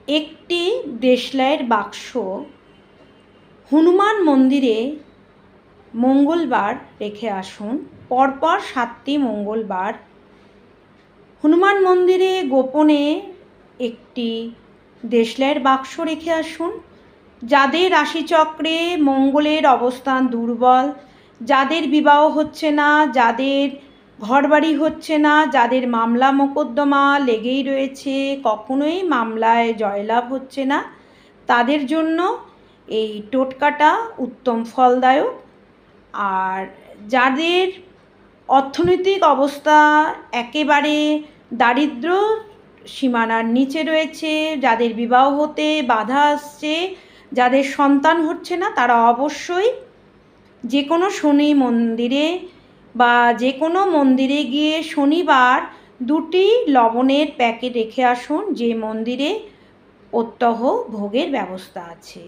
একটি দেশলাইয়ের বাক্স হনুমান মন্দিরে মঙ্গলবার রেখে আসুন। পরপর 7টি মঙ্গলবার হনুমান মন্দিরে গোপনে একটি দেশলাইয়ের বাক্স রেখে আসুন। যাদের রাশিচক্রে মঙ্গলের অবস্থান দুর্বল, যাদের বিবাহ হচ্ছে না, যাদের ঘরবাড়ি হচ্ছে না, যাদের মামলা মোকদ্দমা লেগেই রয়েছে, কখনোই মামলায় জয়লাভ হচ্ছে না, তাদের জন্য এই টোটকাটা উত্তম ফলদায়ক। আর যাদের অর্থনৈতিক অবস্থা একেবারে দারিদ্র সীমানার নিচে রয়েছে, যাদের বিবাহ হতে বাধা আসছে, যাদের সন্তান হচ্ছে না, তারা অবশ্যই যে কোনো শনি মন্দিরে বা যে কোনো মন্দিরে গিয়ে শনিবার 2টি লবণের প্যাকেট রেখে আসুন, যে মন্দিরে প্রত্যহ ভোগের ব্যবস্থা আছে।